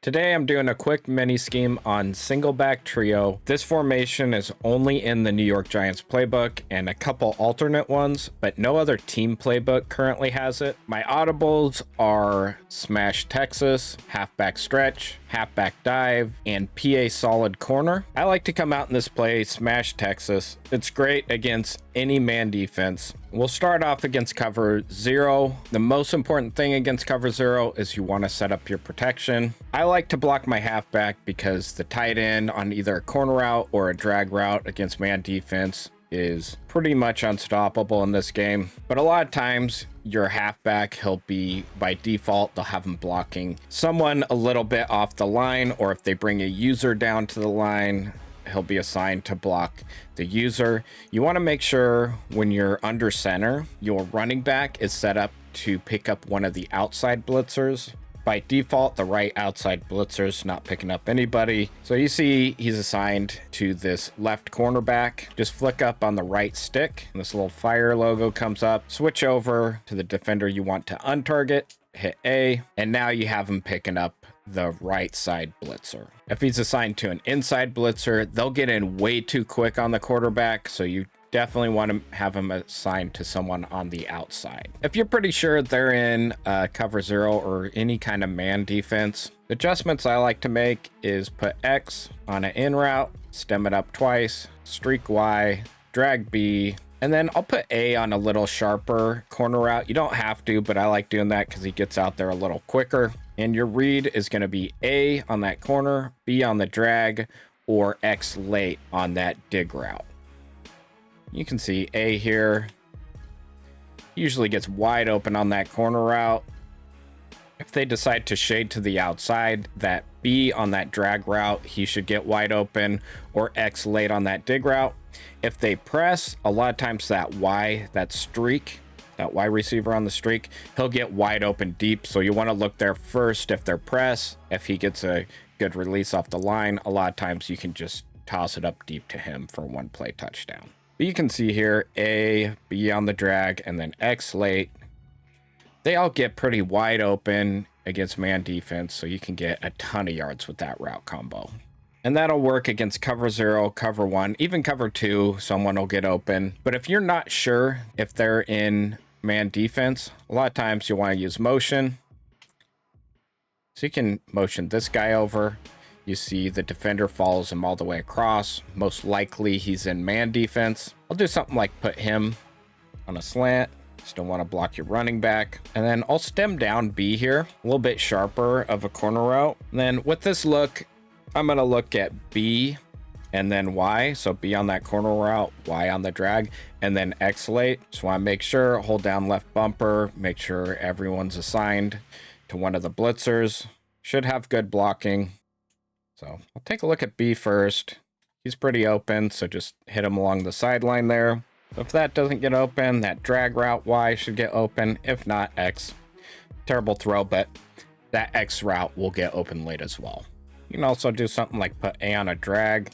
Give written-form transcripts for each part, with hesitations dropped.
Today I'm doing a quick mini scheme on Singleback Trio. This formation is only in the New York Giants playbook and a couple alternate ones, but no other team playbook currently has it. My audibles are Smash Texas, Halfback Stretch, Halfback Dive, and PA Solid Corner. I like to come out in this play Smash Texas. It's great against any man defense. We'll start off against cover 0. The most important thing against cover 0 is you want to set up your protection. I like to block my halfback because the tight end on either a corner route or a drag route against man defense is pretty much unstoppable in this game. But a lot of times your halfback, he'll be by default, they'll have him blocking someone a little bit off the line, or if they bring a user down to the line, he'll be assigned to block the user. You want to make sure when you're under center, your running back is set up to pick up one of the outside blitzers. By default, the right outside blitzer's not picking up anybody. So you see he's assigned to this left cornerback. Just flick up on the right stick, and this little fire logo comes up. Switch over to the defender you want to untarget, hit A, and now you have him picking up the right side blitzer. If he's assigned to an inside blitzer, they'll get in way too quick on the quarterback, so you definitely want to have him assigned to someone on the outside. If you're pretty sure they're in cover 0 or any kind of man defense, the adjustments I like to make is put X on an in route, stem it up twice, streak Y, drag B, and then I'll put A on a little sharper corner route. You don't have to, but I like doing that because he gets out there a little quicker. And your read is going to be A on that corner, B on the drag, or X late on that dig route. You can see A here usually gets wide open on that corner route. If they decide to shade to the outside, that B on that drag route, he should get wide open, or X late on that dig route. If they press, a lot of times that Y, that streak, that Y receiver on the streak, he'll get wide open deep. So you want to look there first if they're press. If he gets a good release off the line, a lot of times you can just toss it up deep to him for one play touchdown. But you can see here, A, B on the drag, and then X late. They all get pretty wide open against man defense, so you can get a ton of yards with that route combo. And that'll work against cover 0, cover 1, even cover 2, someone will get open. But if you're not sure if they're in man defense, a lot of times you want to use motion. So you can motion this guy over. You see the defender follows him all the way across. Most likely he's in man defense. I'll do something like put him on a slant. Still want to block your running back. And then I'll stem down B here, a little bit sharper of a corner route. And then with this look, I'm going to look at B and then Y. So B on that corner route, Y on the drag, and then X late. Just want to make sure, hold down left bumper, make sure everyone's assigned to one of the blitzers. Should have good blocking. So I'll take a look at B first. He's pretty open, so just hit him along the sideline there. If that doesn't get open, that drag route Y should get open. If not, X. Terrible throw, but that X route will get open late as well. You can also do something like put A on a drag,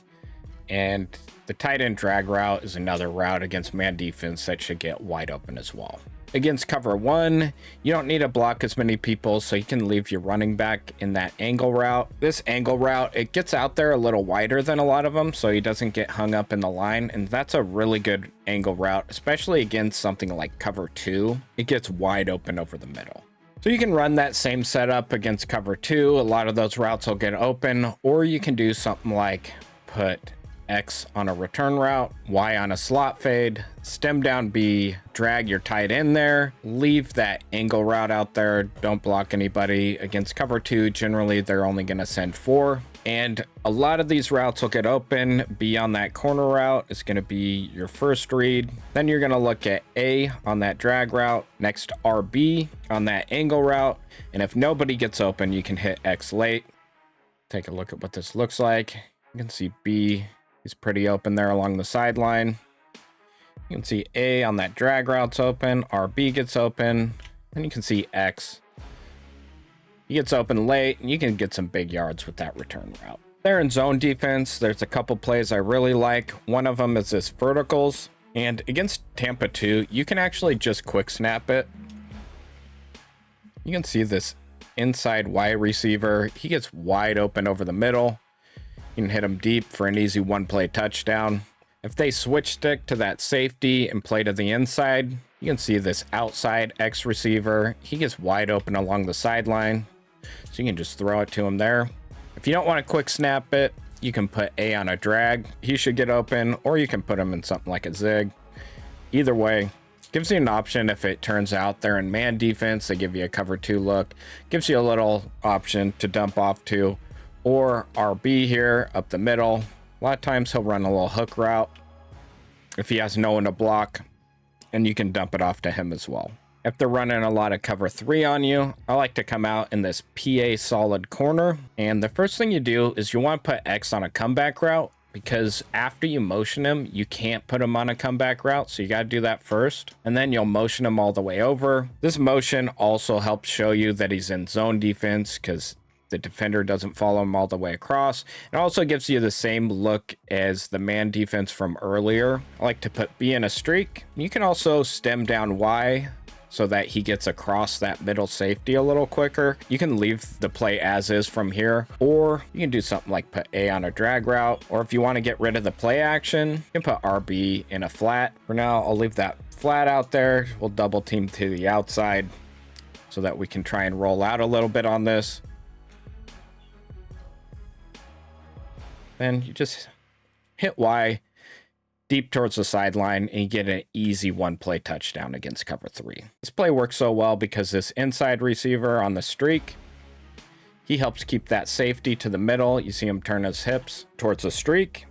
and the tight end drag route is another route against man defense that should get wide open as well. Against cover 1, you don't need to block as many people, so you can leave your running back in that angle route. This angle route, it gets out there a little wider than a lot of them, so he doesn't get hung up in the line, and that's a really good angle route, especially against something like cover 2. It gets wide open over the middle. So you can run that same setup against cover 2. A lot of those routes will get open, or you can do something like put X on a return route, Y on a slot fade, stem down B, drag your tight end there, leave that angle route out there, don't block anybody. Against cover 2, generally they're only going to send 4. And a lot of these routes will get open. B on that corner route is going to be your first read. Then you're going to look at A on that drag route, next RB on that angle route. And if nobody gets open, you can hit X late. Take a look at what this looks like. You can see B. He's pretty open there along the sideline. You can see A on that drag route's open. RB gets open. And you can see X. He gets open late, and you can get some big yards with that return route. There in zone defense, there's a couple plays I really like. One of them is this verticals. And against Tampa 2, you can actually just quick snap it. You can see this inside Y receiver. He gets wide open over the middle. You can hit him deep for an easy one-play touchdown. If they switch stick to that safety and play to the inside, you can see this outside X receiver. He gets wide open along the sideline, so you can just throw it to him there. If you don't want to quick snap it, you can put A on a drag. He should get open, or you can put him in something like a zig. Either way, gives you an option if it turns out they're in man defense. They give you a cover 2 look. Gives you a little option to dump off to, or RB here up the middle. A lot of times he'll run a little hook route if he has no one to block, and you can dump it off to him as well. If they're running a lot of cover 3 on you, I like to come out in this PA solid corner. And the first thing you do is you want to put X on a comeback route, because after you motion him, you can't put him on a comeback route. So you got to do that first, and then you'll motion him all the way over. This motion also helps show you that he's in zone defense, because the defender doesn't follow him all the way across. It also gives you the same look as the man defense from earlier. I like to put B in a streak. You can also stem down Y so that he gets across that middle safety a little quicker. You can leave the play as is from here, or you can do something like put A on a drag route, or if you want to get rid of the play action, you can put RB in a flat. For now, I'll leave that flat out there. We'll double team to the outside so that we can try and roll out a little bit on this. Then you just hit Y deep towards the sideline, and you get an easy one-play touchdown against cover 3. This play works so well because this inside receiver on the streak, he helps keep that safety to the middle. You see him turn his hips towards the streak,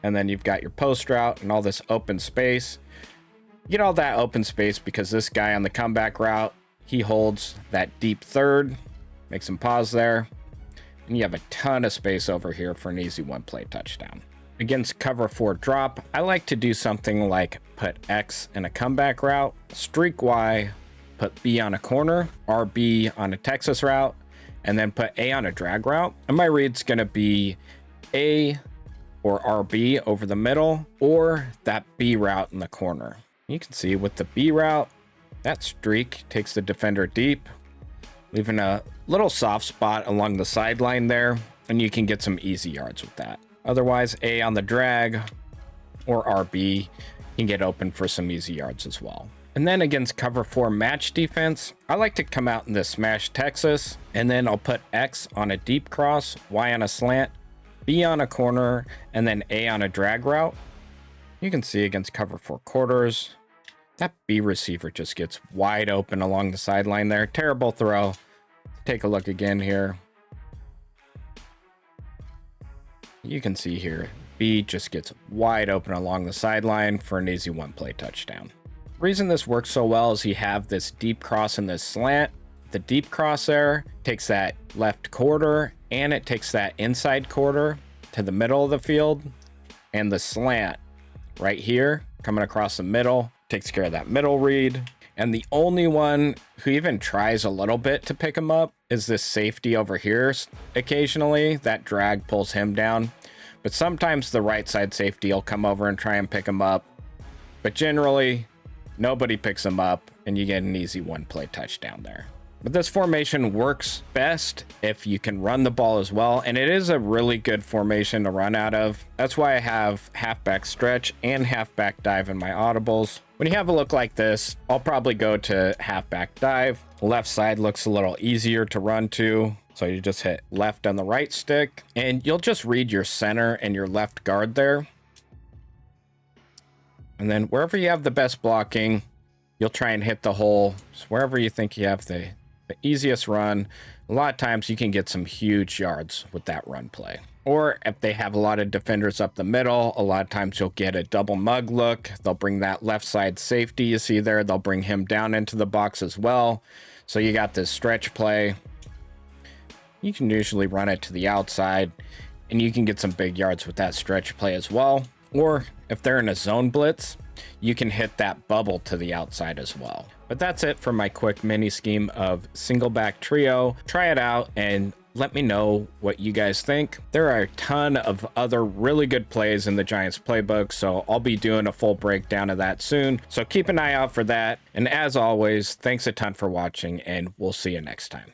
and then you've got your post route and all this open space. You get all that open space because this guy on the comeback route, he holds that deep third, makes him pause there, and you have a ton of space over here for an easy one-play touchdown. Against cover 4 drop, I like to do something like put X in a comeback route, streak Y, put B on a corner, RB on a Texas route, and then put A on a drag route. And my read's going to be A or RB over the middle, or that B route in the corner. You can see with the B route, that streak takes the defender deep, leaving a little soft spot along the sideline there, and you can get some easy yards with that. Otherwise, A on the drag or RB can get open for some easy yards as well. And then against cover 4 match defense, I like to come out in this smash Texas, and then I'll put X on a deep cross, Y on a slant, B on a corner, and then A on a drag route. You can see against cover 4 quarters, that B receiver just gets wide open along the sideline there. Terrible throw. Take a look again here. You can see here, B just gets wide open along the sideline for an easy one-play touchdown. The reason this works so well is you have this deep cross and this slant. The deep cross there takes that left quarter, and it takes that inside quarter to the middle of the field. And the slant right here, coming across the middle, takes care of that middle read. And the only one who even tries a little bit to pick him up is this safety over here. Occasionally, that drag pulls him down. But sometimes the right side safety will come over and try and pick him up. But generally, nobody picks him up, and you get an easy one-play touchdown there. But this formation works best if you can run the ball as well, and it is a really good formation to run out of. That's why I have halfback stretch and halfback dive in my audibles. When you have a look like this, I'll probably go to halfback dive. Left side looks a little easier to run to, so you just hit left on the right stick, and you'll just read your center and your left guard there. And then wherever you have the best blocking, you'll try and hit the hole. Just wherever you think you have the easiest run. A lot of times you can get some huge yards with that run play. Or if they have a lot of defenders up the middle, a lot of times you'll get a double mug look. They'll bring that left side safety you see there. They'll bring him down into the box as well. So you got this stretch play. You can usually run it to the outside, and you can get some big yards with that stretch play as well. Or if they're in a zone blitz, you can hit that bubble to the outside as well. But that's it for my quick mini scheme of Singleback Trio. Try it out and let me know what you guys think. There are a ton of other really good plays in the Giants playbook, so I'll be doing a full breakdown of that soon. So keep an eye out for that. And as always, thanks a ton for watching, and we'll see you next time.